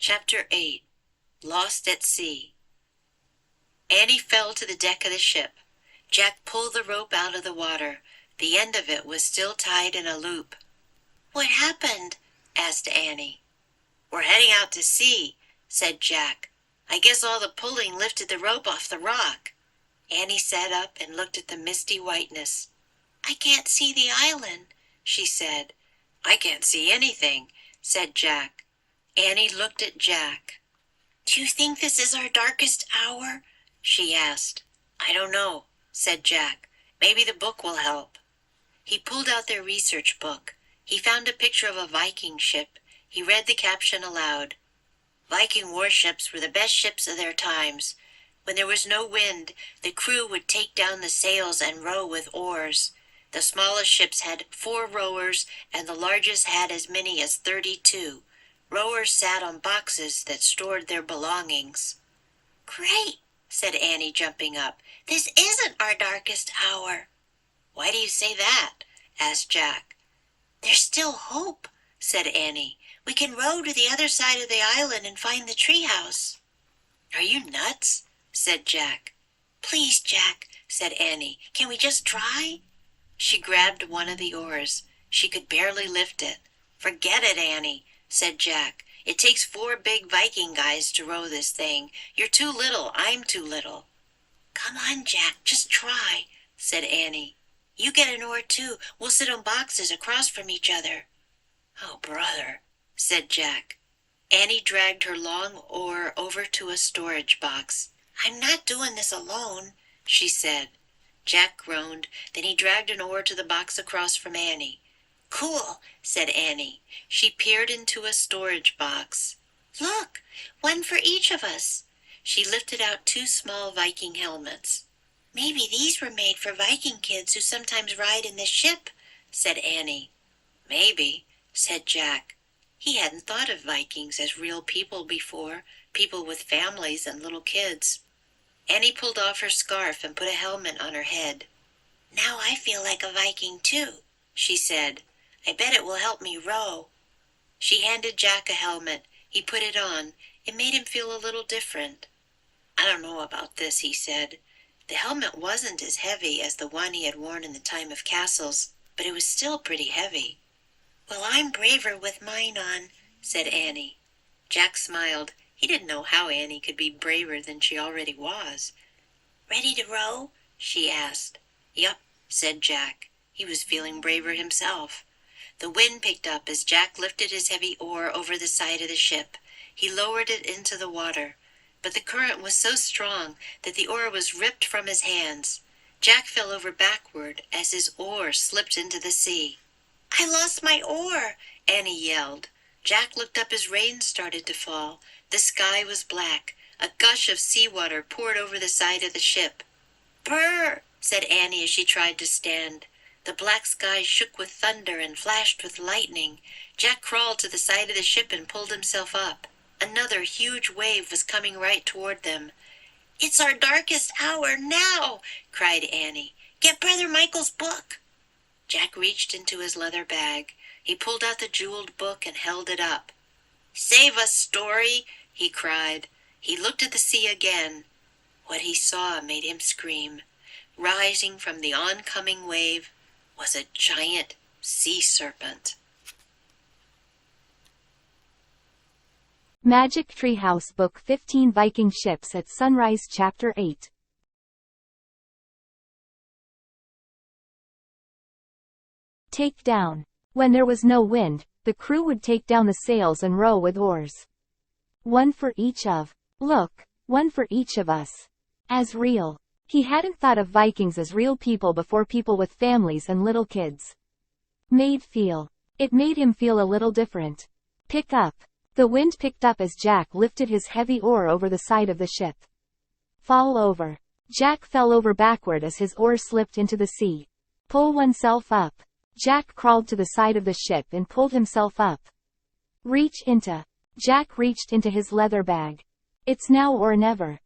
Chapter 8. Lost at Sea. Annie fell to the deck of the ship. Jack pulled the rope out of the water. The end of it was still tied in a loop. "What happened?" asked Annie. "We're heading out to sea," said Jack. "I guess all the pulling lifted the rope off the rock." Annie sat up and looked at the misty whiteness. "I can't see the island," she said. "I can't see anything," said Jack. Annie looked at Jack. "Do you think this is our darkest hour?" she asked. "I don't know," said Jack. "Maybe the book will help." He pulled out their research book. He found a picture of a Viking ship. He read the caption aloud. Viking warships were the best ships of their times. When there was no wind, the crew would take down the sails and row with oars. The smallest ships had 4 rowers, and the largest had as many as 32. Rowers sat on boxes that stored their belongings. "Great," said Annie, jumping up. "This isn't our darkest hour." "Why do you say that?" asked Jack. "There's still hope," said Annie. "We can row to the other side of the island and find the treehouse." "Are you nuts?" said Jack. "Please, Jack," said Annie. "Can we just try?" She grabbed one of the oars. She could barely lift it. "Forget it, Annie," said Jack. "It takes 4 big Viking guys to row this thing. You're too little. I'm too little." "Come on, Jack, just try," said Annie. "You get an oar, too. We'll sit on boxes across from each other." "Oh, brother," said Jack. Annie dragged her long oar over to a storage box. "I'm not doing this alone," she said. Jack groaned. Then he dragged an oar to the box across from Annie. "Cool," said Annie. She peered into a storage box. "Look, one for each of us." She lifted out 2 small Viking helmets. "Maybe these were made for Viking kids who sometimes ride in this ship," said Annie. "Maybe," said Jack. He hadn't thought of Vikings as real people before, people with families and little kids. Annie pulled off her scarf and put a helmet on her head. "Now I feel like a Viking too," she said. "I bet it will help me row." She handed Jack a helmet. He put it on. It made him feel a little different. "I don't know about this," he said. The helmet wasn't as heavy as the one he had worn in the time of castles, but it was still pretty heavy. "Well, I'm braver with mine on," said Annie. Jack smiled. He didn't know how Annie could be braver than she already was. "Ready to row?" she asked. "Yup," said Jack. He was feeling braver himself. The wind picked up as Jack lifted his heavy oar over the side of the ship. He lowered it into the water, but the current was so strong that the oar was ripped from his hands. Jack fell over backward as his oar slipped into the sea. "I lost my oar!" Annie yelled. Jack looked up as rain started to fall. The sky was black. A gush of seawater poured over the side of the ship. "Brr!" said Annie as she tried to stand. The black sky shook with thunder and flashed with lightning. Jack crawled to the side of the ship and pulled himself up. Another huge wave was coming right toward them. "It's our darkest hour now!" cried Annie. "Get Brother Michael's book!" Jack reached into his leather bag. He pulled out the jeweled book and held it up. "Save us, story!" he cried. He looked at the sea again. What he saw made him scream. Rising from the oncoming wave was a giant sea serpent. ㅣ매직트리하우스 Book 15 Viking Ships at Sunrise Chapter 8. Take down. When there was no wind, the crew would take down the sails and row with oars. One for each of. Look, one for each of us. As real. He hadn't thought of Vikings as real people before, people with families and little kids. It made him feel a little different. Pick up. The wind picked up as Jack lifted his heavy oar over the side of the ship. Fall over. Jack fell over backward as his oar slipped into the sea. Pull oneself up. Jack crawled to the side of the ship and pulled himself up. Reach into. Jack reached into his leather bag. It's now or never.